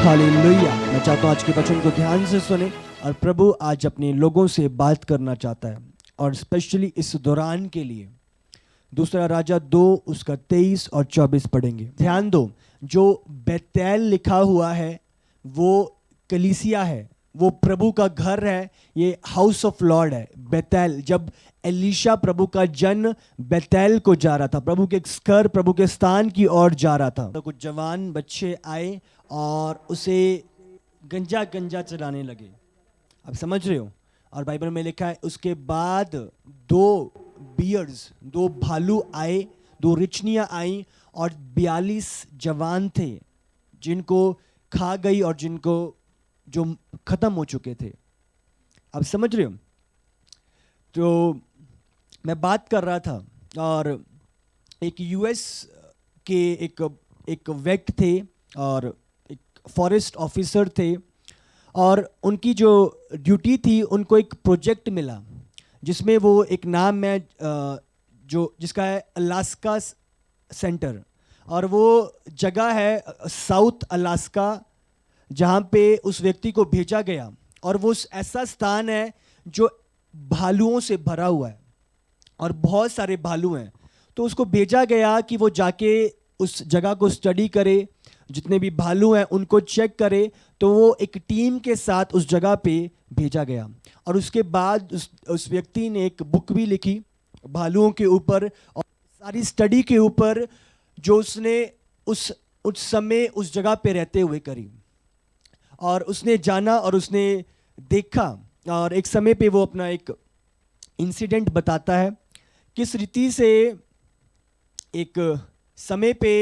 Hallelujah. मैं चाहता हूँ आज के वचन को ध्यान से सुने और प्रभु आज अपने लोगों से बात करना चाहता है और स्पेशली इस दौरान के लिए। दूसरा राजा 2 उसका 23 और 24 पढ़ेंगे। ध्यान दो, जो बेतैल लिखा हुआ है वो कलीसिया है, वो प्रभु का घर है, ये हाउस ऑफ लॉर्ड है। बेतैल, जब एलीशा प्रभु का जन बेतैल को जा रहा था, प्रभु के घर, प्रभु के स्थान की ओर जा रहा था, तो कुछ जवान बच्चे आए और उसे गंजा गंजा चलाने लगे। अब समझ रहे हो? और बाइबल में लिखा है उसके बाद 2 बियर्स, 2 भालू आए, 2 रिचनियां आई और 42 जवान थे जिनको खा गई और जिनको जो खत्म हो चुके थे। अब समझ रहे हो? तो मैं बात कर रहा था और एक यूएस के एक वेट थे और एक फॉरेस्ट ऑफिसर थे और उनकी जो ड्यूटी थी, उनको एक प्रोजेक्ट मिला जिसमें वो एक नाम है जिसका है अलास्का सेंटर, और वो जगह है साउथ अलास्का जहाँ पे उस व्यक्ति को भेजा गया। और वो ऐसा स्थान है जो भालुओं से भरा हुआ है और बहुत सारे भालू हैं। तो उसको भेजा गया कि वो जाके उस जगह को स्टडी करे, जितने भी भालू हैं उनको चेक करे। तो वो एक टीम के साथ उस जगह पे भेजा गया और उसके बाद उस व्यक्ति ने एक बुक भी लिखी भालुओं के ऊपर और सारी स्टडी के ऊपर जो उसने उस समय उस जगह पे रहते हुए करी। और उसने जाना और उसने देखा और एक समय पे वो अपना एक इंसिडेंट बताता है किस रीति से एक समय पे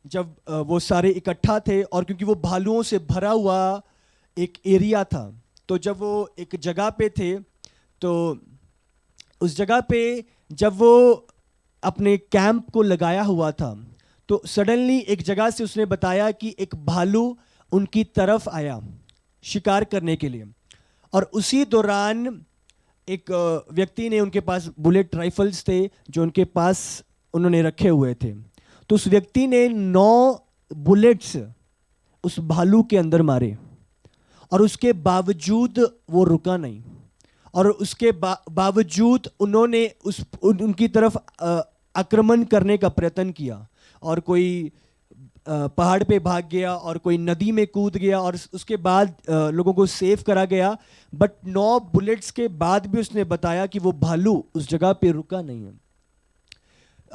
जब वो सारे इकट्ठा थे और क्योंकि वो भालुओं से भरा हुआ एक एरिया था, तो जब वो एक जगह पे थे तो उस जगह पे जब वो अपने कैंप को लगाया हुआ था तो सडनली एक जगह से उसने बताया कि एक भालू उनकी तरफ आया शिकार करने के लिए। और उसी दौरान एक व्यक्ति ने, उनके पास बुलेट राइफल्स थे जो उनके पास उन्होंने रखे हुए थे, तो उस व्यक्ति ने 9 बुलेट्स उस भालू के अंदर मारे और उसके बावजूद वो रुका नहीं। और उसके बावजूद उन्होंने उनकी तरफ आक्रमण करने का प्रयत्न किया और कोई पहाड़ पे भाग गया और कोई नदी में कूद गया और उसके बाद लोगों को सेव करा गया। बट 9 बुलेट्स के बाद भी उसने बताया कि वो भालू उस जगह पे रुका नहीं है।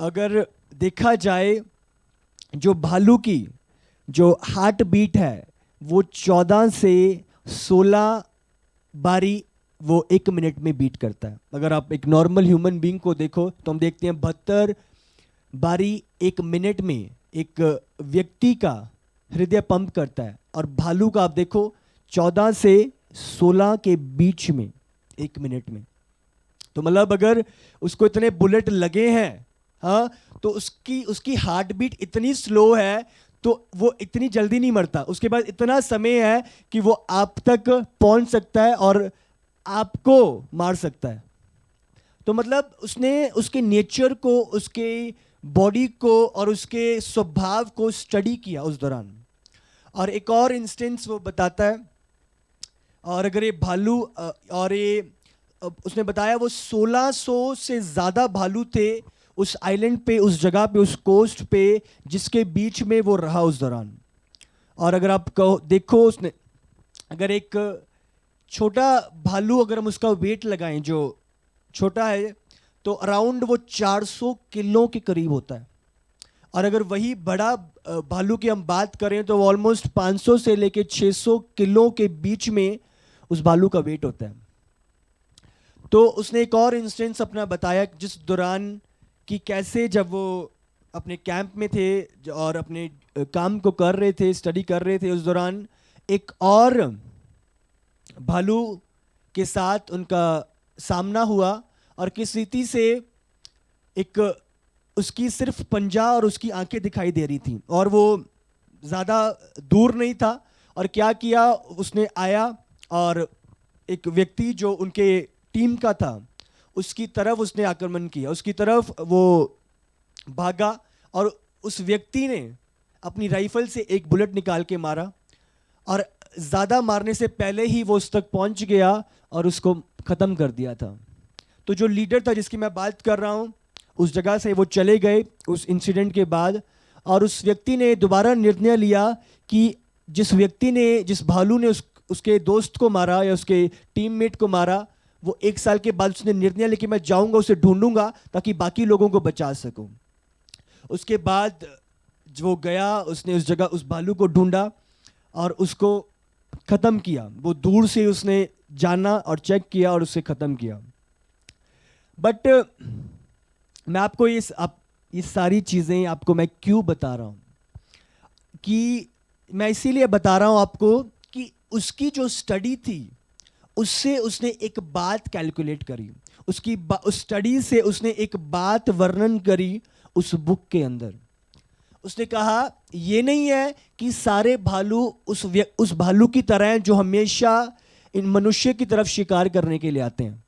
अगर देखा जाए जो भालू की जो हार्ट बीट है वो 14 से 16 बारी वो 1 मिनट में बीट करता है। अगर आप एक नॉर्मल ह्यूमन बीइंग को देखो तो हम देखते हैं 72 बारी 1 मिनट में एक व्यक्ति का हृदय पंप करता है, और भालू का आप देखो 14 से 16 के बीच में 1 मिनट में। तो मतलब अगर उसको इतने बुलेट लगे हैं, हाँ, तो उसकी हार्ट बीट इतनी स्लो है तो वो इतनी जल्दी नहीं मरता। उसके बाद इतना समय है कि वो आप तक पहुंच सकता है और आपको मार सकता है। तो मतलब उसने उसके नेचर को, उसके बॉडी को और उसके स्वभाव को स्टडी किया उस दौरान। और एक और इंस्टेंस वो बताता है, और अगर ये भालू और ये उसने बताया वो 1600 से ज़्यादा भालू थे उस आइलैंड पे, उस जगह पे, उस कोस्ट पे जिसके बीच में वो रहा उस दौरान। और अगर आप देखो उसने, अगर एक छोटा भालू अगर हम उसका वेट लगाएं जो छोटा है तो अराउंड वो 400 किलो के करीब होता है। और अगर वही बड़ा भालू की हम बात करें तो वो ऑलमोस्ट 500 से लेके 600 किलो के बीच में उस भालू का वेट होता है। तो उसने एक और इंस्टेंस अपना बताया जिस दौरान कि कैसे जब वो अपने कैंप में थे और अपने काम को कर रहे थे, स्टडी कर रहे थे, उस दौरान एक और भालू के साथ उनका सामना हुआ और किस रीति से एक उसकी सिर्फ पंजा और उसकी आंखें दिखाई दे रही थी और वो ज़्यादा दूर नहीं था। और क्या किया उसने, आया और एक व्यक्ति जो उनके टीम का था उसकी तरफ उसने आक्रमण किया, उसकी तरफ वो भागा और उस व्यक्ति ने अपनी राइफल से एक बुलेट निकाल के मारा और ज़्यादा मारने से पहले ही वो उस तक पहुंच गया और उसको ख़त्म कर दिया था। तो जो लीडर था जिसकी मैं बात कर रहा हूँ, उस जगह से वो चले गए उस इंसिडेंट के बाद, और उस व्यक्ति ने दोबारा निर्णय लिया कि जिस भालू ने उसके दोस्त को मारा या उसके टीममेट को मारा, वो 1 साल के बाद उसने निर्णय लिया कि मैं जाऊंगा उसे ढूंढूंगा ताकि बाकी लोगों को बचा सकूं। उसके बाद जो वो गया, उसने उस जगह उस भालू को ढूंढा और उसको ख़त्म किया। वो दूर से उसने जाना और चेक किया और उसे ख़त्म किया। बट मैं आपको ये सारी चीज़ें आपको मैं क्यों बता रहा हूँ, कि मैं इसीलिए बता रहा हूँ आपको कि उसकी जो स्टडी थी उससे उसने एक बात कैलकुलेट करी, उस स्टडी से उसने एक बात वर्णन करी उस बुक के अंदर। उसने कहा ये नहीं है कि सारे भालू उस भालू की तरह हैं जो हमेशा इन मनुष्य की तरफ शिकार करने के लिए आते हैं।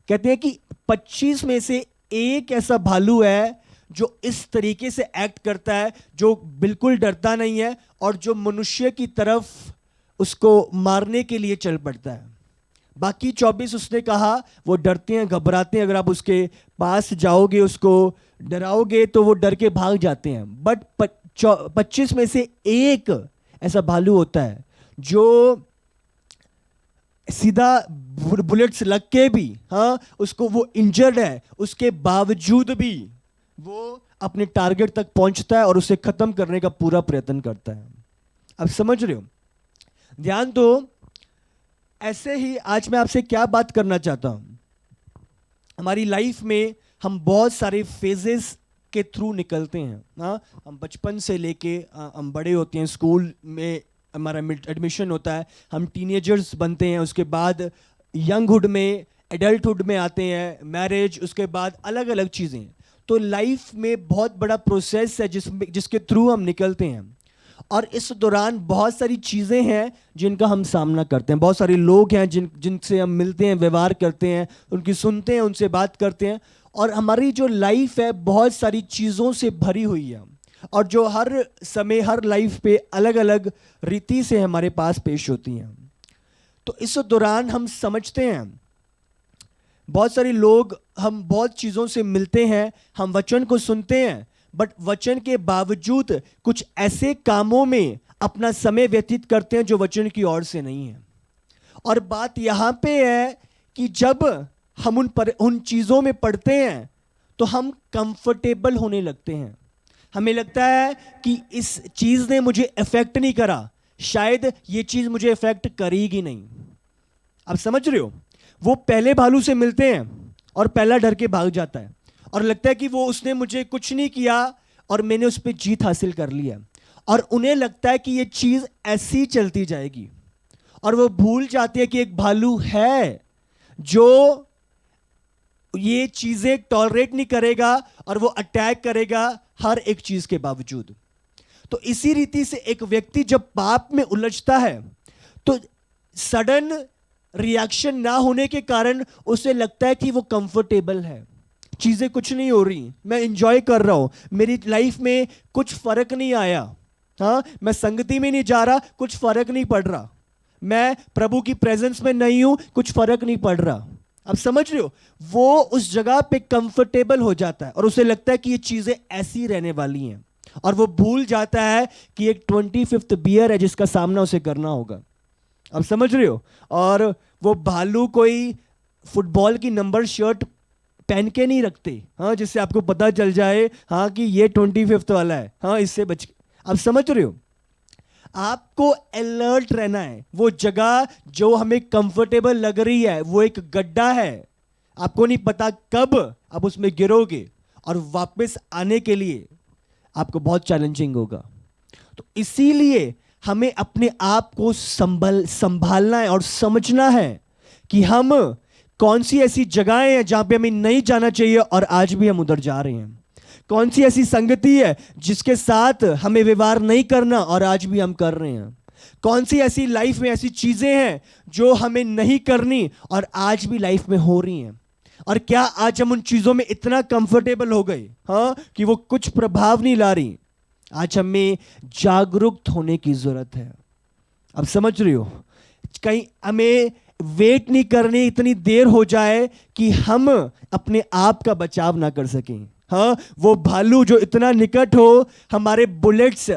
कहते हैं कि 25 में से एक ऐसा भालू है जो इस तरीके से एक्ट करता है, जो बिल्कुल डरता नहीं है और जो मनुष्य की तरफ उसको मारने के लिए चल पड़ता है। बाकी 24 उसने कहा वो डरते हैं, घबराते हैं, अगर आप उसके पास जाओगे, उसको डराओगे तो वो डर के भाग जाते हैं। बट 25 में से एक ऐसा भालू होता है जो सीधा बुलेट्स लग के भी, हाँ, उसको वो इंजर्ड है, उसके बावजूद भी वो अपने टारगेट तक पहुंचता है और उसे खत्म करने का पूरा प्रयत्न करता है। अब समझ रहे हो? ध्यान दो। ऐसे ही आज मैं आपसे क्या बात करना चाहता हूं, हमारी लाइफ में हम बहुत सारे फेजेस के थ्रू निकलते हैं। हाँ, हम बचपन से लेके हम बड़े होते हैं, स्कूल में हमारा एडमिशन होता है, हम टीनेजर्स बनते हैं, उसके बाद यंगहुड में, एडल्टहुड में आते हैं, मैरिज, उसके बाद अलग अलग चीज़ें। तो लाइफ में बहुत बड़ा प्रोसेस है जिसके थ्रू हम निकलते हैं, और इस दौरान बहुत सारी चीज़ें हैं जिनका हम सामना करते हैं। बहुत सारे लोग हैं जिनसे हम मिलते हैं, व्यवहार करते हैं, उनकी सुनते हैं, उनसे बात करते हैं, और हमारी जो लाइफ है बहुत सारी चीज़ों से भरी हुई है, और जो हर समय हर लाइफ पे अलग अलग रीति से हमारे पास पेश होती हैं। तो इस दौरान हम समझते हैं, बहुत सारे लोग, हम बहुत चीज़ों से मिलते हैं, हम वचन को सुनते हैं, बट वचन के बावजूद कुछ ऐसे कामों में अपना समय व्यतीत करते हैं जो वचन की ओर से नहीं है। और बात यहाँ पे है कि जब हम उन चीज़ों में पढ़ते हैं तो हम कंफर्टेबल होने लगते हैं। हमें लगता है कि इस चीज़ ने मुझे इफेक्ट नहीं करा, शायद ये चीज़ मुझे इफेक्ट करेगी नहीं। आप समझ रहे हो? वो पहले भालू से मिलते हैं और पहला डर के भाग जाता है और लगता है कि वो उसने मुझे कुछ नहीं किया और मैंने उस पर जीत हासिल कर लिया, और उन्हें लगता है कि ये चीज़ ऐसी चलती जाएगी, और वो भूल जाते हैं कि एक भालू है जो ये चीज़ें टॉलरेट नहीं करेगा और वो अटैक करेगा हर एक चीज़ के बावजूद। तो इसी रीति से एक व्यक्ति जब पाप में उलझता है तो सडन रिएक्शन ना होने के कारण उसे लगता है कि वो कंफर्टेबल है, चीज़ें कुछ नहीं हो रही, मैं इंजॉय कर रहा हूँ, मेरी लाइफ में कुछ फर्क नहीं आया, हाँ, मैं संगति में नहीं जा रहा, कुछ फर्क नहीं पड़ रहा, मैं प्रभु की प्रेजेंस में नहीं हूं, कुछ फर्क नहीं पड़ रहा। अब समझ रहे हो? वो उस जगह पे कंफर्टेबल हो जाता है और उसे लगता है कि ये चीज़ें ऐसी रहने वाली हैं, और वो भूल जाता है कि एक 25th बियर है जिसका सामना उसे करना होगा। अब समझ रहे हो? और वो भालू कोई फुटबॉल की नंबर शर्ट पहन के नहीं रखते, हाँ, जिससे आपको पता चल जाए हाँ कि ये 25th वाला है, हाँ, इससे बच। अब समझ रहे हो? आपको अलर्ट रहना है। वो जगह जो हमें कंफर्टेबल लग रही है वो एक गड्ढा है, आपको नहीं पता कब आप उसमें गिरोगे, और वापस आने के लिए आपको बहुत चैलेंजिंग होगा। तो इसीलिए हमें अपने आप को संभालना है और समझना है कि हम कौन सी ऐसी जगहें हैं जहां पे हमें नहीं जाना चाहिए और आज भी हम उधर जा रहे हैं, कौन सी ऐसी संगति है जिसके साथ हमें व्यवहार नहीं करना और आज भी हम कर रहे हैं, कौन सी ऐसी लाइफ में ऐसी चीजें हैं जो हमें नहीं करनी और आज भी लाइफ में हो रही हैं, और क्या आज हम उन चीजों में इतना कंफर्टेबल हो गए हाँ कि वो कुछ प्रभाव नहीं ला रही। आज हमें जागरूक होने की जरूरत है। अब समझ रहे हो, कहीं हमें वेट नहीं करनी इतनी देर हो जाए कि हम अपने आप का बचाव ना कर सकें। हाँ, वो भालू जो इतना निकट हो, हमारे बुलेट्स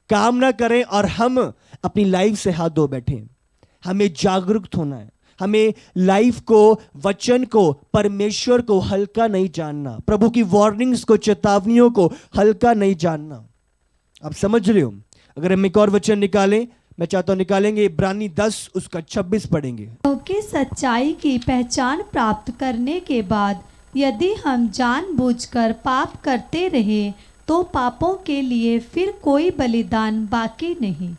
काम ना करें और हम अपनी लाइफ से हाथ धो बैठे। हमें जागरूक होना है। हमें लाइफ को, वचन को, परमेश्वर को हल्का नहीं जानना, प्रभु की वार्निंग्स को, चेतावनियों को हल्का नहीं जानना। आप समझ रहे हो? अगर हम एक और वचन निकालें, मैं चाहता हूं निकालेंगे, इब्रानी 10 उसका 26 पढ़ेंगे। क्योंकि सच्चाई की पहचान प्राप्त करने के बाद यदि हम जानबूझकर पाप करते रहे तो पापों के लिए फिर कोई बलिदान बाकी नहीं।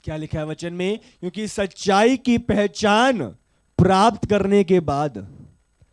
क्या लिखा है वचन में? क्योंकि सच्चाई की पहचान प्राप्त करने के बाद,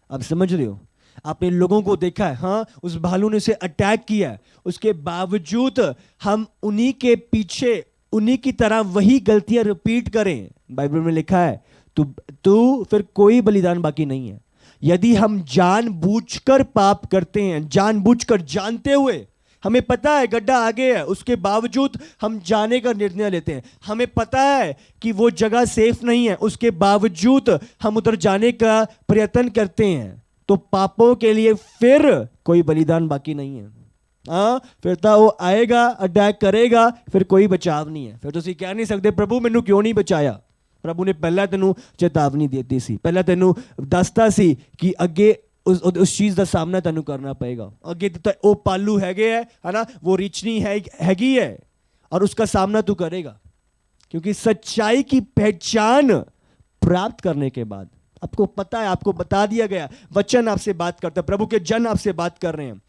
आप समझ रहे हो, आपने लोगों को देखा है, हाँ, उस भालू ने उसे अटैक किया है, उसके बावजूद हम उन्हीं के पीछे उन्हीं की तरह वही गलतियां रिपीट करें। बाइबल में लिखा है तू फिर कोई बलिदान बाकी नहीं है। यदि हम जानबूझकर पाप करते हैं, जानबूझकर, जानते हुए, हमें पता है गड्ढा आगे है, उसके बावजूद हम जाने का निर्णय लेते हैं, हमें पता है कि वो जगह सेफ नहीं है, उसके बावजूद हम उधर जाने का प्रयत्न करते हैं, तो पापों के लिए फिर कोई बलिदान बाकी नहीं है। हाँ, फिर तो वो आएगा, अटैक करेगा, फिर कोई बचाव नहीं है। फिर तो कह नहीं सकते प्रभु मैनू क्यों नहीं बचाया। प्रभु ने पहला तेनू चेतावनी देती सी, पहला तेनू दसता सी कि अगे उस चीज का सामना तेनू करना पड़ेगा। अगे तो वो पालू है ना, वो रीचनी हैगी है, और उसका सामना तू करेगा। क्योंकि सच्चाई की पहचान प्राप्त करने के बाद आपको पता है, आपको बता दिया गया, वचन आपसे बात करता है, प्रभु के जन आपसे बात कर रहे हैं,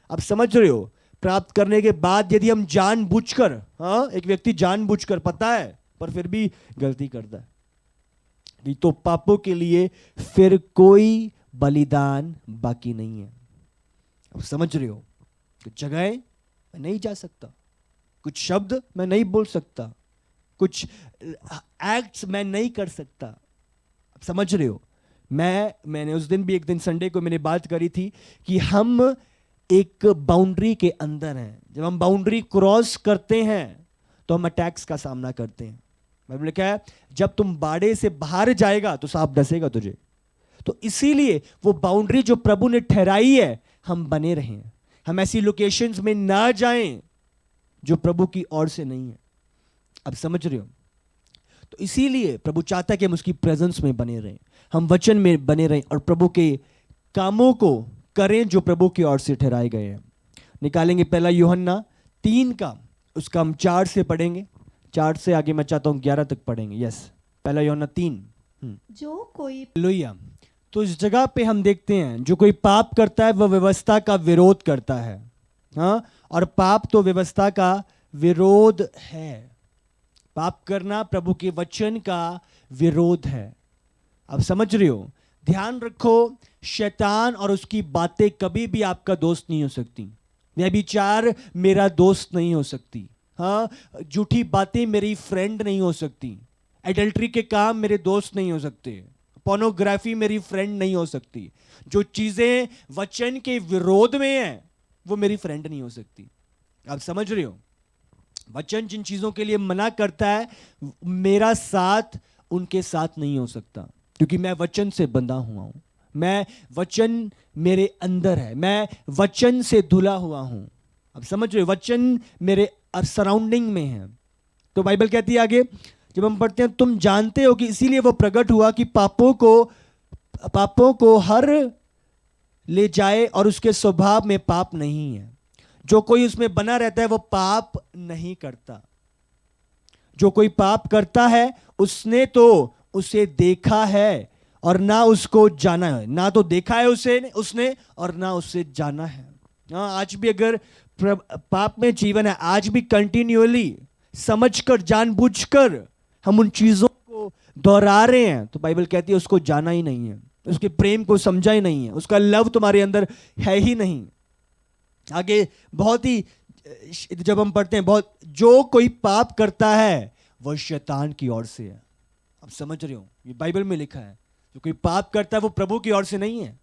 आप समझ रहे हो। प्राप्त करने के बाद यदि हम जानबूझकर, हाँ, एक व्यक्ति जानबूझकर, पता है पर फिर भी गलती करता है, तो पापों के लिए फिर कोई बलिदान बाकी नहीं है। आप समझ रहे हो? कुछ जगह मैं नहीं जा सकता, कुछ शब्द मैं नहीं बोल सकता, कुछ एक्ट्स मैं नहीं कर सकता। आप समझ रहे हो? मैंने उस दिन भी, एक दिन संडे को मैंने बात करी थी कि हम एक बाउंड्री के अंदर हैं। जब हम बाउंड्री क्रॉस करते हैं तो हम अटैक्स का सामना करते हैं। बाइबल में क्या है? जब तुम बाड़े से बाहर जाएगा तो सांप डसेगा तुझे। तो इसीलिए वो बाउंड्री जो प्रभु ने ठहराई है, हम बने रहें, हम ऐसी लोकेशंस में ना जाएं जो प्रभु की ओर से नहीं है। अब समझ रहे हो? तो इसीलिए प्रभु चाहता है कि हम उसकी प्रेजेंस में बने रहें, हम वचन में बने रहें और प्रभु के कामों को करें जो प्रभु की ओर से ठहराए गए हैं। निकालेंगे पहला यूहन्ना 3 का, उसका हम 4 से पढ़ेंगे, 4 से आगे मैं चाहता हूं 11 तक पढ़ेंगे। यस, पहला यूहन्ना 3। जो कोई, हालेलुया। तो इस जगह पे हम देखते हैं जो कोई पाप करता है वह व्यवस्था का विरोध करता है। हाँ, और पाप तो व्यवस्था का विरोध है। पाप करना प्रभु के वचन का विरोध है। आप समझ रहे हो? ध्यान रखो, शैतान और उसकी बातें कभी भी आपका दोस्त नहीं हो सकती। व्यभिचार मेरा दोस्त नहीं हो सकती। हाँ, झूठी बातें मेरी फ्रेंड नहीं हो सकती। एडल्ट्री के काम मेरे दोस्त नहीं हो सकते। पोर्नोग्राफी मेरी फ्रेंड नहीं हो सकती। जो चीजें वचन के विरोध में हैं वो मेरी फ्रेंड नहीं हो सकती। आप समझ रहे हो? वचन जिन चीजों के लिए मना करता है, मेरा साथ उनके साथ नहीं हो सकता, क्योंकि मैं वचन से बंधा हुआ हूं। मैं वचन मेरे अंदर है, मैं वचन से धुला हुआ हूं। अब समझ रहे हो? वचन मेरे सराउंडिंग में है। तो बाइबल कहती है आगे, जब हम पढ़ते हैं, तुम जानते हो कि इसीलिए वो प्रकट हुआ कि पापों को हर ले जाए और उसके स्वभाव में पाप नहीं है। जो कोई उसमें बना रहता है वो पाप नहीं करता। जो कोई पाप करता है उसने तो उसे देखा है और ना उसको जाना है। ना तो देखा है उसने और ना उससे जाना है। आज भी अगर पाप में जीवन है, आज भी कंटिन्यूअली समझकर, जानबूझकर हम उन चीजों को दोहरा रहे हैं, तो बाइबल कहती है उसको जाना ही नहीं है, उसके प्रेम को समझा ही नहीं है, उसका लव तुम्हारे अंदर है ही नहीं। आगे बहुत ही, जब हम पढ़ते हैं, बहुत, जो कोई पाप करता है वह शैतान की ओर से है। अब समझ रहे हो? ये बाइबल में लिखा है, जो कोई पाप करता है वो प्रभु की ओर से नहीं है,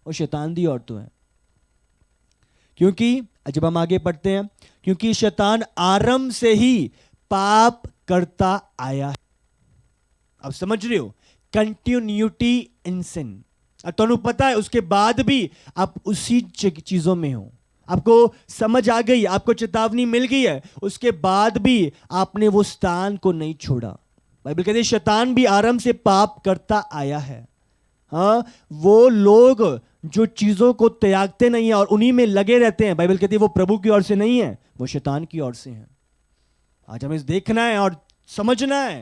वो शैतान की ओर तो है। क्योंकि जब हम आगे पढ़ते हैं, क्योंकि शैतान आरंभ से ही पाप करता आया है। अब समझ रहे हो, कंटिन्यूटी इन सिन। तो पता है उसके बाद भी आप उसी चीजों में हो, आपको समझ आ गई, आपको चेतावनी मिल गई है, उसके बाद भी आपने वो स्थान को नहीं छोड़ा। बाइबल कहती है शैतान भी आरंभ से पाप करता आया है। हाँ, वो लोग जो चीजों को त्यागते नहीं है और उन्हीं में लगे रहते हैं, बाइबल कहती है वो प्रभु की ओर से नहीं है, वो शैतान की ओर से है। आज हमें देखना है और समझना है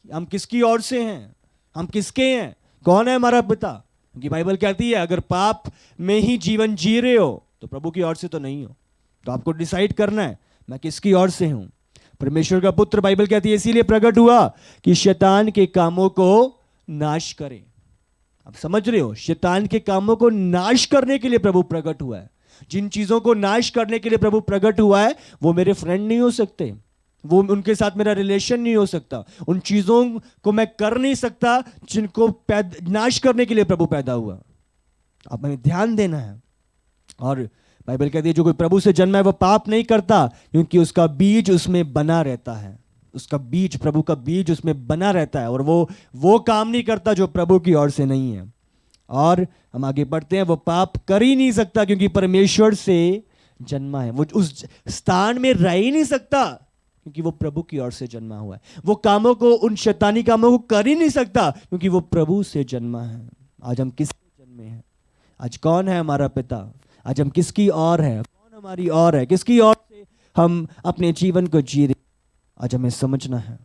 कि हम किसकी ओर से हैं, हम किसके हैं, कौन है हमारा पिता। क्योंकि बाइबल कहती है अगर पाप में ही जीवन जी रहे हो तो प्रभु की ओर से तो नहीं हो। तो आपको डिसाइड करना है मैं किसकी ओर से हूं। परमेश्वर का पुत्र, बाइबल कहती है, इसीलिए प्रकट हुआ कि शैतान के कामों को नाश करे। आप समझ रहे हो, शैतान के कामों को नाश करने के लिए प्रभु प्रकट हुआ है। जिन चीजों को नाश करने के लिए प्रभु प्रकट हुआ है वो मेरे फ्रेंड नहीं हो सकते, वो उनके साथ मेरा रिलेशन नहीं हो सकता, उन चीजों को मैं कर नहीं सकता जिनको नाश करने के लिए प्रभु पैदा हुआ। अब हमें ध्यान देना है। और बाइबल कहती है जो कोई प्रभु से जन्मा है वो पाप नहीं करता, क्योंकि उसका बीज उसमें बना रहता है। उसका बीज, प्रभु का बीज उसमें बना रहता है, और वो काम नहीं करता जो प्रभु की ओर से नहीं है। और हम आगे बढ़ते हैं, वो पाप कर ही नहीं सकता क्योंकि परमेश्वर से जन्मा है। वो उस स्थान में रह ही नहीं सकता क्योंकि वो प्रभु की ओर से जन्मा हुआ है। वो कामों को, उन शैतानी कामों को कर ही नहीं सकता क्योंकि वो प्रभु से जन्मा है। आज हम किससे जन्मे हैं? आज कौन है हमारा पिता? आज हम किसकी ओर है? कौन हमारी ओर है? किसकी ओर से हम अपने जीवन को जी रहे? आज हमें समझना है।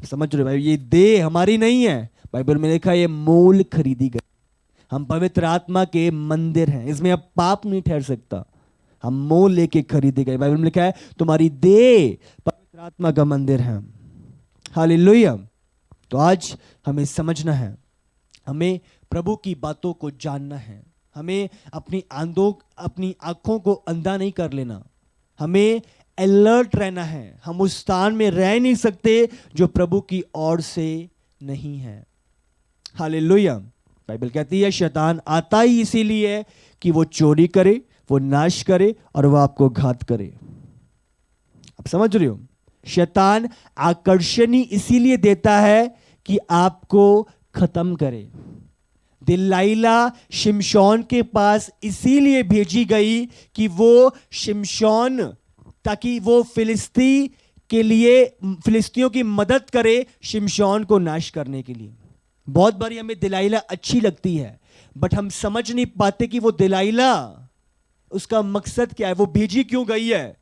समझ रहे भाई, ये देह हमारी नहीं है। बाइबल में लिखा है ये मोल खरीदी गई। हम पवित्र आत्मा के मंदिर हैं, इसमें अब पाप नहीं ठहर सकता। हम मोल लेके खरीदे गए। बाइबल में लिखा है तुम्हारी देह पवित्र आत्मा का मंदिर है। हालेलुया। तो आज हमें समझना है, हमें प्रभु की बातों को जानना है, हमें अपनी आंखों को अंधा नहीं कर लेना, हमें अलर्ट रहना है। हम उस स्थान में रह नहीं सकते जो प्रभु की ओर से नहीं है। हालेलुया। बाइबल कहती है शैतान आता ही इसीलिए कि वो चोरी करे, वो नाश करे और वो आपको घात करे। आप समझ रहे हो, शैतान आकर्षण ही इसीलिए देता है कि आपको खत्म करे। दिलाइला शिमशोन के पास इसीलिए भेजी गई कि वो शिमशोन, ताकि वो फिलिस्तियों की मदद करे शिमशोन को नाश करने के लिए। बहुत बारी हमें दिलाइला अच्छी लगती है, बट हम समझ नहीं पाते कि वो दिलाइला, उसका मकसद क्या है, वो भेजी क्यों गई है?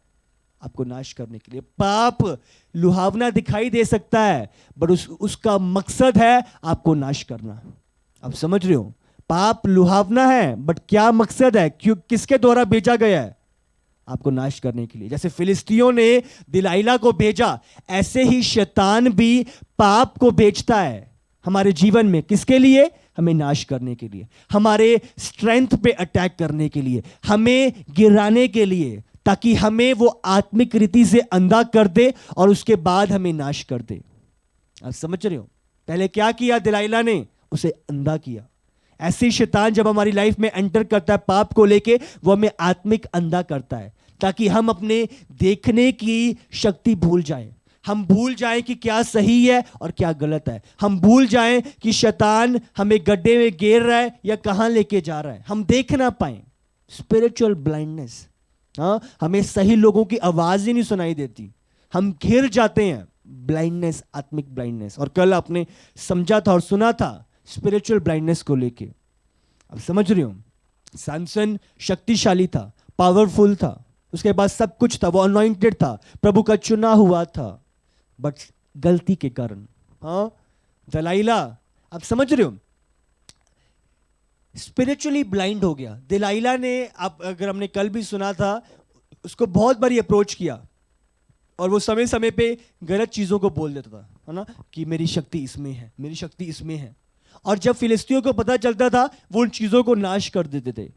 आपको नाश करने के लिए। पाप लुभावना दिखाई दे सकता है, बट उसका मकसद है आपको नाश करना। आप समझ रहे हो, पाप लुभावना है, बट क्या मकसद है, क्यों, किसके द्वारा भेजा गया है? आपको नाश करने के लिए। जैसे फिलिस्तियों ने दिलाइला को भेजा, ऐसे ही शैतान भी पाप को भेजता है हमारे जीवन में। किसके लिए? हमें नाश करने के लिए, हमारे स्ट्रेंथ पे अटैक करने के लिए, हमें गिराने के लिए, ताकि हमें वो आत्मिक रीति से अंधा कर दे और उसके बाद हमें नाश कर दे। आप समझ रहे हो, पहले क्या किया दिलाइला ने? उसे अंधा किया। ऐसे शैतान जब हमारी लाइफ में एंटर करता है पाप को लेके, वो हमें आत्मिक अंधा करता है ताकि हम अपने देखने की शक्ति भूल जाएं। हम भूल जाएं कि क्या सही है और क्या गलत है। हम भूल जाएं कि शैतान हमें गड्ढे में घेर रहा है या कहां लेके जा रहा है। हम देख ना पाए। Spiritual blindness. हाँ, हमें सही लोगों की आवाज ही नहीं सुनाई देती, हम घिर जाते हैं। ब्लाइंडनेस, आत्मिक ब्लाइंडनेस। और कल आपने समझा था और सुना था स्पिरिचुअल ब्लाइंडनेस को लेके। अब समझ रहे हो, सैमसन शक्तिशाली था, पावरफुल था, उसके पास सब कुछ था, वो अनॉइंटेड था, प्रभु का चुना हुआ था, बट गलती के कारण, हाँ, दलाइला, आप समझ रहे हो, स्पिरिचुअली ब्लाइंड हो गया। दिलाइला ने, आप अगर हमने कल भी सुना था, उसको बहुत बारी अप्रोच किया और वो समय समय पे गलत चीज़ों को बोल देता था, है ना, कि मेरी शक्ति इसमें है, मेरी शक्ति इसमें है। और जब फिलिस्तियों को पता चलता था, वो उन चीज़ों को नाश कर देते थे।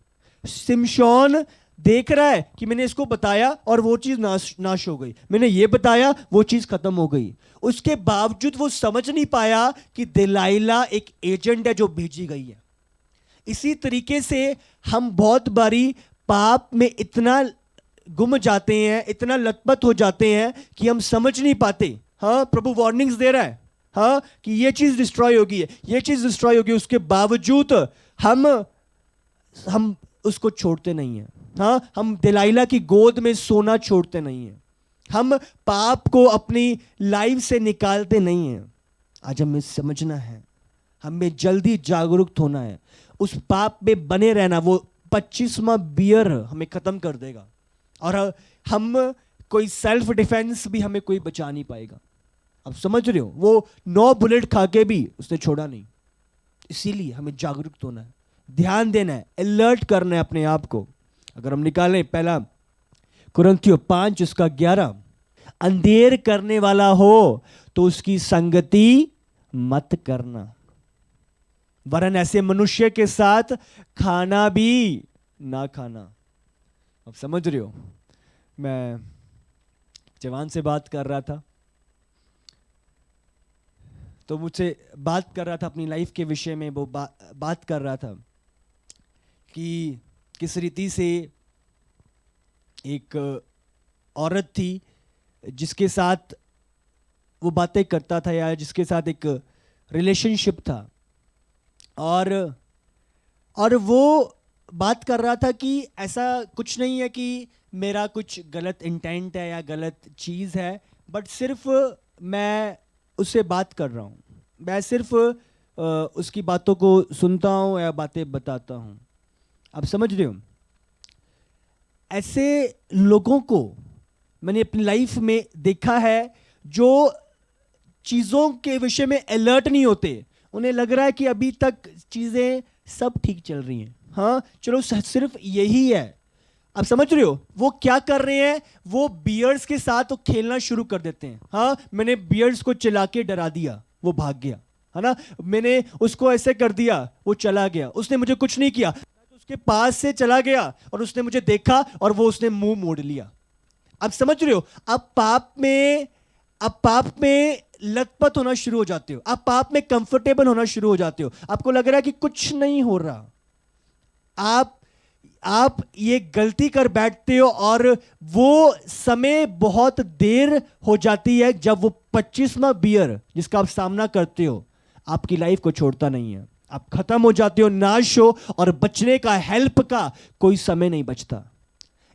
शिमशोन देख रहा है कि मैंने इसको बताया और वो चीज़ नाश हो गई, मैंने ये बताया वो चीज़ खत्म हो गई। उसके बावजूद वो समझ नहीं पाया कि दिलाइला एक एजेंट है जो भेजी गई है। इसी तरीके से हम बहुत बारी पाप में इतना गुम जाते हैं, इतना लतपत हो जाते हैं कि हम समझ नहीं पाते। हाँ, प्रभु वार्निंग्स दे रहा है, हाँ, कि ये चीज डिस्ट्रॉय होगी, ये चीज डिस्ट्रॉय होगी, उसके बावजूद हम उसको छोड़ते नहीं हैं। हाँ, हम दिलाइला की गोद में सोना छोड़ते नहीं हैं, हम पाप को अपनी लाइफ से निकालते नहीं हैं। आज हमें समझना है, हमें जल्दी जागरूक होना है। उस पाप में बने रहना, वो 25वां बियर हमें खत्म कर देगा, और हम कोई सेल्फ डिफेंस भी हमें कोई बचा नहीं पाएगा। अब समझ रहे हो, वो 9 बुलेट खा के भी उसने छोड़ा नहीं। इसीलिए हमें जागरूक होना है, ध्यान देना है, अलर्ट करना है अपने आप को। अगर हम निकालें पहला कुरिन्थियों 5:11, अंधेर करने वाला हो तो उसकी संगति मत करना, वरन ऐसे मनुष्य के साथ खाना भी ना खाना। अब समझ रहे हो, मैं जवान से बात कर रहा था, तो मुझसे बात कर रहा था अपनी लाइफ के विषय में। वो बात कर रहा था कि किस रीति से एक औरत थी जिसके साथ वो बातें करता था, या जिसके साथ एक रिलेशनशिप था, और वो बात कर रहा था कि ऐसा कुछ नहीं है कि मेरा कुछ गलत इंटेंट है या गलत चीज़ है, बट सिर्फ मैं उससे बात कर रहा हूँ, मैं सिर्फ उसकी बातों को सुनता हूँ या बातें बताता हूँ। आप समझ रहे हो, ऐसे लोगों को मैंने अपनी लाइफ में देखा है जो चीज़ों के विषय में अलर्ट नहीं होते। उन्हें लग रहा है कि अभी तक चीज़ें सब ठीक चल रही हैं, हाँ चलो सिर्फ यही है। आप समझ रहे हो, वो क्या कर रहे हैं, वो बियर्स के साथ तो खेलना शुरू कर देते हैं। हाँ, मैंने बियर्स को चिल्ला के डरा दिया, वो भाग गया, है ना, मैंने उसको ऐसे कर दिया, वो चला गया, उसने मुझे कुछ नहीं किया, उसके पास से चला गया और उसने मुझे देखा और वो उसने मुंह मोड़ लिया। आप समझ रहे हो, आप पाप में लतपत होना शुरू हो जाते हो, आप पाप में कंफर्टेबल होना शुरू हो जाते हो, आपको लग रहा है कि कुछ नहीं हो रहा, आप ये गलती कर बैठते हो, और वो समय बहुत देर हो जाती है जब वो 25वां बियर जिसका आप सामना करते हो आपकी लाइफ को छोड़ता नहीं है, आप खत्म हो जाते हो, नाश हो, और बचने का, हेल्प का कोई समय नहीं बचता।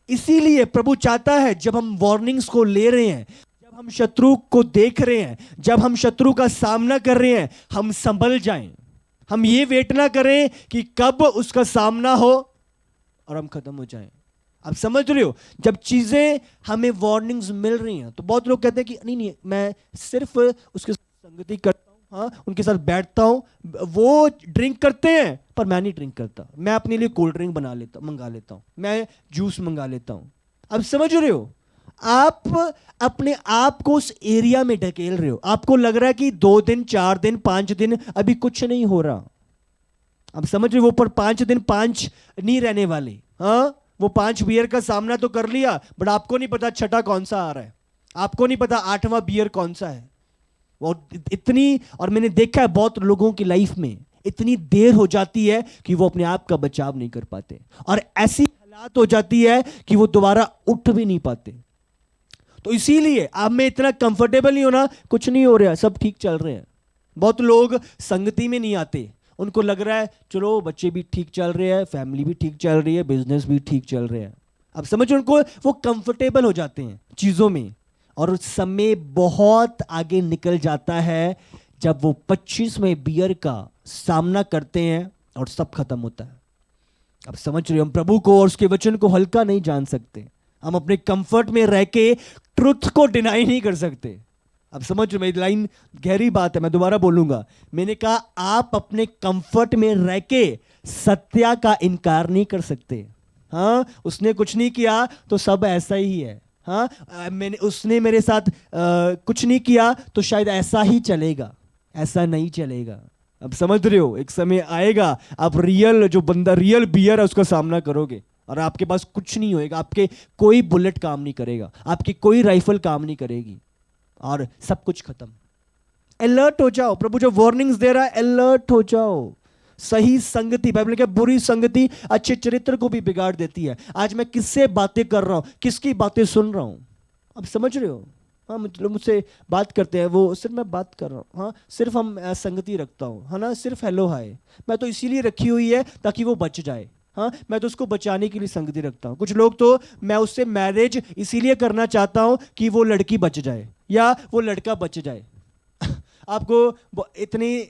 इसीलिए प्रभु चाहता है जब हम वार्निंग्स को ले रहे हैं, जब हम शत्रु को देख रहे हैं, जब हम शत्रु का सामना कर रहे हैं, हम संभल जाएं, हम ये वेट ना करें कि कब उसका सामना हो और हम खत्म हो जाएं। आप समझ रहे हो, जब चीजें हमें वार्निंग्स मिल रही हैं तो बहुत लोग कहते हैं कि नहीं मैं सिर्फ उसके साथ संगति करता हूं, हाँ उनके साथ बैठता हूं, वो ड्रिंक करते हैं पर मैं नहीं ड्रिंक करता, मैं अपने लिए कोल्ड ड्रिंक मंगा लेता हूं, मैं जूस मंगा लेता हूं। अब समझ रहे हो, आप अपने आप को उस एरिया में ढकेल रहे हो, आपको लग रहा है कि 2 दिन 4 दिन 5 दिन अभी कुछ नहीं हो रहा। अब समझ रहे हो, वो पर 5 दिन 5 नहीं रहने वाले, हाँ वो 5 बियर का सामना तो कर लिया, बट आपको नहीं पता छठा कौन सा आ रहा है, आपको नहीं पता 8वां बियर कौन सा है। वो इतनी, और मैंने देखा है बहुत लोगों की लाइफ में इतनी देर हो जाती है कि वो अपने आप का बचाव नहीं कर पाते, और ऐसी हालात हो जाती है कि वो दोबारा उठ भी नहीं पाते। तो इसीलिए आप में इतना कंफर्टेबल नहीं होना, कुछ नहीं हो रहा, सब ठीक चल रहे हैं। बहुत लोग संगति में नहीं आते, उनको लग रहा है चलो बच्चे भी ठीक चल रहे हैं, फैमिली भी ठीक चल रही है, बिजनेस भी ठीक चल रहे हैं। अब समझो, उनको वो कंफर्टेबल हो जाते हैं चीज़ों में, और समय बहुत आगे निकल जाता है जब वो 25वें बियर का सामना करते हैं और सब खत्म होता है। अब समझ रहे हो, हम प्रभु को और उसके वचन को हल्का नहीं जान सकते, हम अपने कंफर्ट में रह के ट्रुथ को डिनाई नहीं कर सकते। अब समझ रहे, मेरी लाइन गहरी बात है, मैं दोबारा बोलूंगा, मैंने कहा आप अपने कंफर्ट में रह के सत्य का इनकार नहीं कर सकते। हाँ, उसने कुछ नहीं किया तो सब ऐसा ही है, हाँ उसने मेरे साथ कुछ नहीं किया तो शायद ऐसा ही चलेगा, ऐसा नहीं चलेगा। अब समझ रहे हो, एक समय आएगा आप रियल, जो बंदा रियल बियर है उसका सामना करोगे और आपके पास कुछ नहीं होएगा, आपके कोई बुलेट काम नहीं करेगा, आपकी कोई राइफल काम नहीं करेगी, और सब कुछ खत्म। अलर्ट हो जाओ, प्रभु जो वार्निंग्स दे रहा है, अलर्ट हो जाओ। सही संगति, बाइबल के बुरी संगति अच्छे चरित्र को भी बिगाड़ देती है। आज मैं किससे बातें कर रहा हूं, किसकी बातें सुन रहा हूं, अब समझ रहे हो? हाँ, मतलब मुझसे बात करते हैं, वो सिर्फ मैं बात कर रहा हूँ, हाँ सिर्फ हम संगति रखता हूँ, है ना, सिर्फ हेलो हाय, मैं तो इसीलिए रखी हुई है ताकि वो बच जाए, हाँ मैं तो उसको बचाने के लिए संगति रखता हूँ। कुछ लोग तो मैं उससे मैरिज इसीलिए करना चाहता हूँ कि वो लड़की बच जाए या वो लड़का बच जाए। आपको इतनी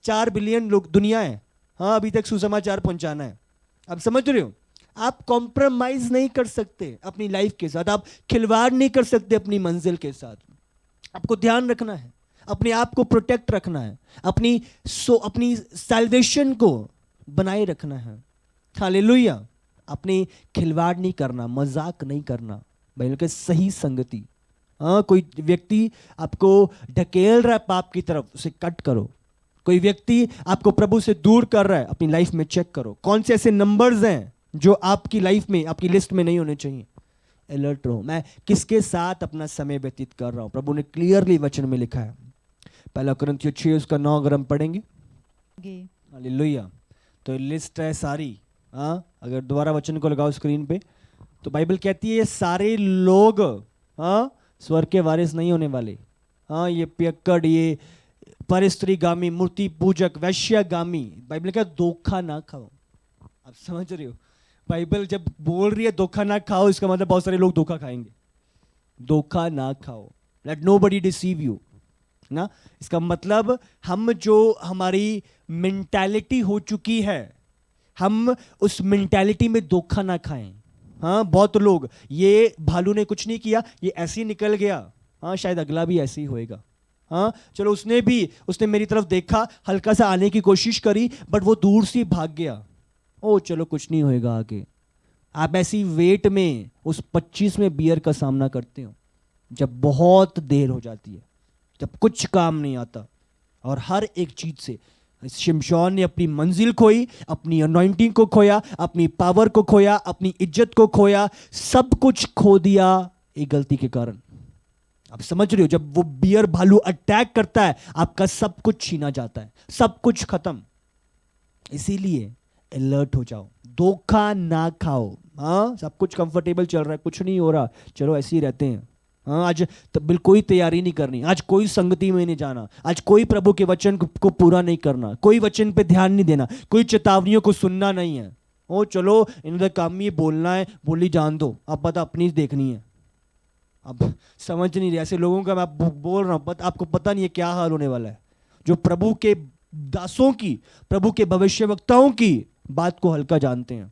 4 बिलियन लोग दुनिया है, हाँ अभी तक सुसमाचार पहुंचाना है, आप समझ रहे हो? आप कॉम्प्रोमाइज नहीं कर सकते अपनी लाइफ के साथ, आप खिलवाड़ नहीं कर सकते अपनी मंजिल के साथ। आपको ध्यान रखना है, अपने आप को प्रोटेक्ट रखना है, अपनी सैल्वेशन को बनाए रखना है। हालेलुया। अपने खिलवाड़ नहीं करना, मजाक नहीं करना, बल्कि सही संगति। हाँ, कोई व्यक्ति आपको ढकेल रहा है पाप की तरफ, उसे कट करो। कोई व्यक्ति आपको प्रभु से दूर कर रहा है, अपनी लाइफ में चेक करो कौन से ऐसे नंबर्स हैं जो आपकी लाइफ में, आपकी लिस्ट में नहीं होने चाहिए। अलर्ट रहो, मैं किसके साथ अपना समय व्यतीत कर रहा हूं। प्रभु ने क्लियरली वचन में लिखा है, 1 कुरिन्थियों 6 उसका 9 अगर हम पढ़ेंगे। हालेलुया। तो लिस्ट है सारी, हाँ अगर दोबारा वचन को लगाओ स्क्रीन पे, तो बाइबल कहती है ये सारे लोग हाँ स्वर्ग के वारिस नहीं होने वाले। हाँ ये पियक्कड़, ये परस्त्रीगामी, मूर्ति पूजक, वैश्यगामी, बाइबल का धोखा ना खाओ। आप समझ रहे हो? बाइबल जब बोल रही है धोखा ना खाओ, इसका मतलब बहुत सारे लोग धोखा खाएंगे। धोखा ना खाओ, लेट नोबडी डिसीव यू ना। इसका मतलब हम जो हमारी मेंटालिटी हो चुकी है, हम उस मेंटालिटी में धोखा ना खाएं। हाँ बहुत लोग, ये भालू ने कुछ नहीं किया, ये ऐसे ही निकल गया, हाँ शायद अगला भी ऐसे ही होएगा। हाँ चलो उसने मेरी तरफ देखा, हल्का सा आने की कोशिश करी, बट वो दूर से भाग गया, ओ चलो कुछ नहीं होएगा आगे। आप ऐसी वेट में उस 25 में बियर का सामना करते हो जब बहुत देर हो जाती है, जब कुछ काम नहीं आता, और हर एक चीज से शिमशोन ने अपनी मंजिल खोई, अपनी अनॉइंटिंग को खोया, अपनी पावर को खोया, अपनी इज्जत को खोया, सब कुछ खो दिया एक गलती के कारण। आप समझ रहे हो? जब वो बियर भालू अटैक करता है, आपका सब कुछ छीना जाता है, सब कुछ खत्म। इसीलिए अलर्ट हो जाओ, धोखा ना खाओ। हाँ सब कुछ कंफर्टेबल चल रहा है, कुछ नहीं हो रहा, चलो ऐसे ही रहते हैं। हाँ आज बिल्कुल कोई तैयारी नहीं करनी, आज कोई संगति में नहीं जाना, आज कोई प्रभु के वचन को पूरा नहीं करना, कोई वचन पे ध्यान नहीं देना, कोई चेतावनियों को सुनना नहीं है। ओ चलो इनका काम में ये बोलना है, बोली जान दो, अब पता अपनी देखनी है। अब समझ नहीं रहे ऐसे लोगों का, मैं बोल रहा हूँ, आपको पता नहीं है क्या हाल होने वाला है। जो प्रभु के दासों की, प्रभु के भविष्यवक्ताओं की बात को हल्का जानते हैं,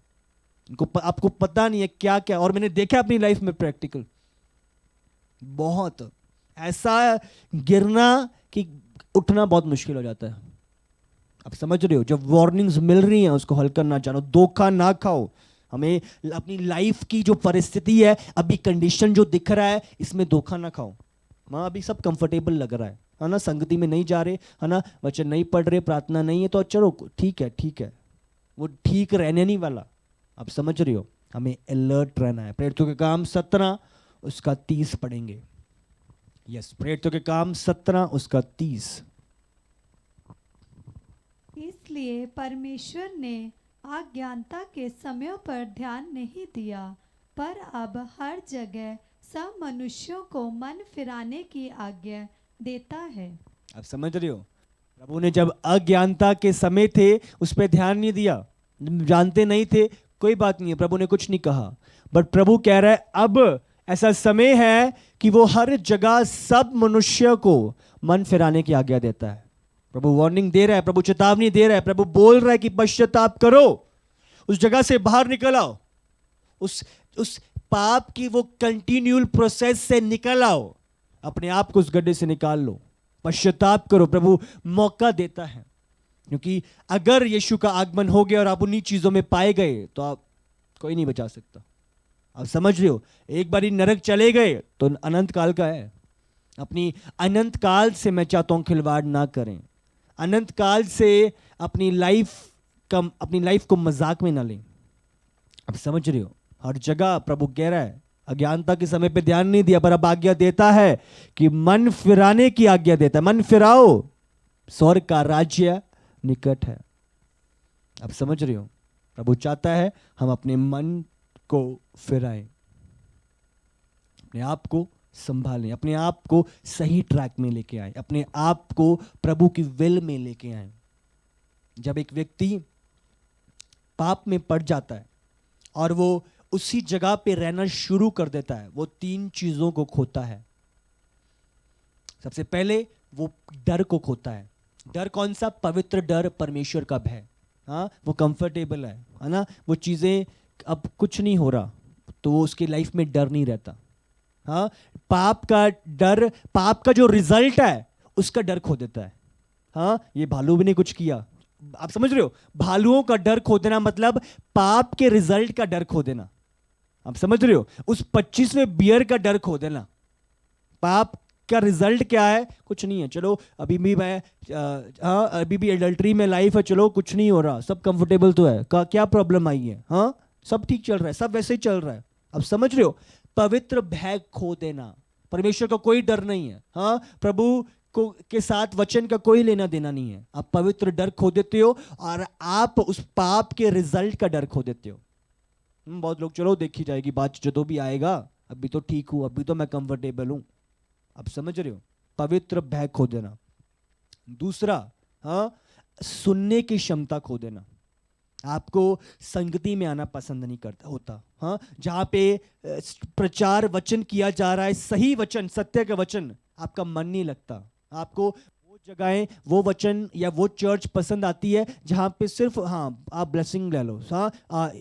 आपको पता नहीं है क्या क्या। और मैंने देखा अपनी लाइफ में प्रैक्टिकल, बहुत ऐसा गिरना कि उठना बहुत मुश्किल हो जाता है। आप समझ रहे हो? जब वार्निंग्स मिल रही हैं उसको हल्का ना जानो, धोखा ना खाओ। हमें अपनी लाइफ की जो परिस्थिति है, अभी कंडीशन जो दिख रहा है, इसमें धोखा ना खाओ। माँ अभी सब कंफर्टेबल लग रहा है ना, संगति में नहीं जा रहे, है ना, वचन नहीं पढ़ रहे, प्रार्थना नहीं है, तो चलो ठीक है, वो ठीक रहने नहीं वाला। आप समझ रहे हो? हमें अलर्ट रहना है। प्रेरितों के काम 17 उसका 30 पढ़ेंगे। यस, प्रेरितों के काम 17 उसका 30। इसलिए परमेश्वर ने अज्ञानता के समयों पर ध्यान नहीं दिया, पर अब हर जगह सब मनुष्यों को मन फिराने की आज्ञा देता है। आप समझ रहे हो? प्रभु ने जब अज्ञानता के समय थे उस पर ध्यान नहीं दिया, जानते नहीं थे, कोई बात नहीं है, प्रभु ने कुछ नहीं कहा। बट प्रभु कह रहा है अब ऐसा समय है कि वो हर जगह सब मनुष्य को मन फिराने की आज्ञा देता है। प्रभु वार्निंग दे रहा है, प्रभु चेतावनी दे रहा है, प्रभु बोल रहा है कि पश्चाताप करो, उस जगह से बाहर निकल आओ, उस पाप की वो कंटिन्यूअल प्रोसेस से निकल आओ, अपने आप को उस गड्ढे से निकाल लो, पश्चाताप करो। प्रभु मौका देता है, क्योंकि अगर यीशु का आगमन हो गया और आप उन्हीं चीजों में पाए गए तो आप कोई नहीं बचा सकता। आप समझ रहे हो? एक बारी नरक चले गए तो अनंत काल का है। अपनी अनंत काल से मैं चाहता हूं खिलवाड़ ना करें, अनंत काल से अपनी लाइफ को मजाक में ना लें। आप समझ रहे हो? हर जगह प्रभु कह रहा है, अज्ञानता के समय पे ध्यान नहीं दिया, पर अब आज्ञा देता है कि मन फिराने की आज्ञा देता है। मन फिराओ, स्वर्ग का राज्य निकट है। आप समझ रहे हो? प्रभु चाहता है हम अपने मन को फिराएं, अपने आप को संभालें, अपने आप को सही ट्रैक में लेके आए, अपने आप को प्रभु की विल में लेके आए। जब एक व्यक्ति पाप में पड़ जाता है और वो उसी जगह पे रहना शुरू कर देता है, वो 3 चीजों को खोता है। सबसे पहले वो डर को खोता है। डर कौन सा? पवित्र डर, परमेश्वर का भय। हाँ, वो कंफर्टेबल है ना, वो चीजें अब कुछ नहीं हो रहा तो वो उसकी लाइफ में डर नहीं रहता। हाँ, पाप का डर, पाप का जो रिजल्ट है उसका डर खो देता है। हाँ, ये भालू भी नहीं कुछ किया, आप समझ रहे हो? भालुओं का डर खो देना मतलब पाप के रिजल्ट का डर खो देना। आप समझ रहे हो? उस 25वें बियर का डर खो देना। पाप का रिजल्ट क्या है? कुछ नहीं है, चलो अभी भी मैं हाँ अभी भी एडल्ट्री में लाइफ है, चलो कुछ नहीं हो रहा, सब कंफर्टेबल तो है, क्या प्रॉब्लम आई है? हाँ, सब ठीक चल रहा है, सब वैसे ही चल रहा है। अब समझ रहे हो? पवित्र भय खो देना, परमेश्वर का कोई डर नहीं है। हाँ, प्रभु को के साथ वचन का कोई लेना देना नहीं है। आप पवित्र डर खो देते हो और आप उस पाप के रिजल्ट का डर खो देते हो। बहुत लोग, चलो देखी जाएगी बात, जो तो भी आएगा, अभी तो ठीक हूं, अभी तो मैं कंफर्टेबल हूं। आप समझ रहे हो? पवित्र भय खो देना। दूसरा, हाँ, सुनने की क्षमता खो देना। आपको संगति में आना पसंद नहीं करता होता। हाँ, जहां पे प्रचार वचन किया जा रहा है, सही वचन, सत्य का वचन, आपका मन नहीं लगता। आपको वो जगहें, वो वचन या वो चर्च पसंद आती है जहां पे सिर्फ हाँ आप ब्लेसिंग ले लो, हाँ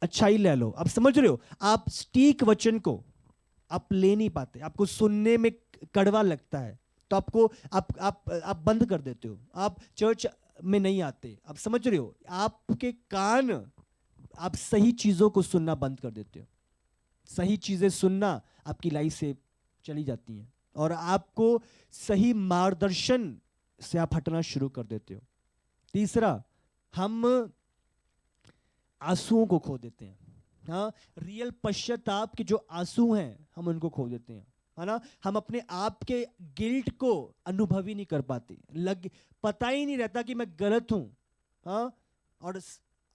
अच्छाई ले लो। आप समझ रहे हो? आप स्टीक वचन को आप ले नहीं पाते, आपको सुनने में कड़वा लगता है, तो आपको आप बंद कर देते हो, आप चर्च में नहीं आते। आप समझ रहे हो? आपके कान, आप सही चीजों को सुनना बंद कर देते हो। सही चीजें सुनना आपकी लाइफ से चली जाती हैं और आपको सही मार्गदर्शन से आप हटना शुरू कर देते हो। तीसरा, हम आंसुओं को खो देते हैं। हाँ, रियल पश्चाताप के जो आंसू हैं हम उनको खो देते हैं, है ना। हम अपने आप के गिल्ट को अनुभव ही नहीं कर पाते, पता ही नहीं रहता कि मैं गलत हूं। हाँ, और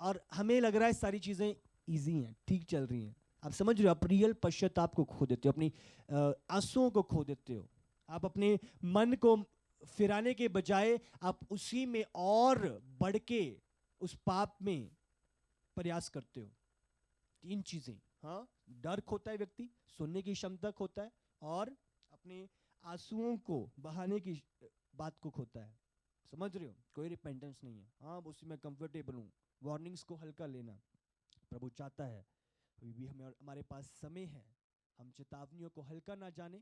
और हमें लग रहा है सारी चीजें इजी हैं, ठीक चल रही हैं। आप समझ रहे हो? आप रियल पश्चाताप को खो देते हो, अपनी आंसुओं को खो देते हो। आप अपने मन को फिराने के बजाय आप उसी में और बढ़ के उस पाप में प्रयास करते हो। 3 चीजें, हाँ, डर खोता है व्यक्ति, सुनने की क्षमता खोता है और अपने आंसुओं को बहाने की बात को खोता है। समझ रहे हो? कोई रिपेंटेंस नहीं है। हाँ, उसी में कंफर्टेबल हूँ। वार्निंग्स को हल्का लेना। प्रभु चाहता है अभी भी हमें, हमारे पास समय है, हम चेतावनियों को हल्का ना जाने,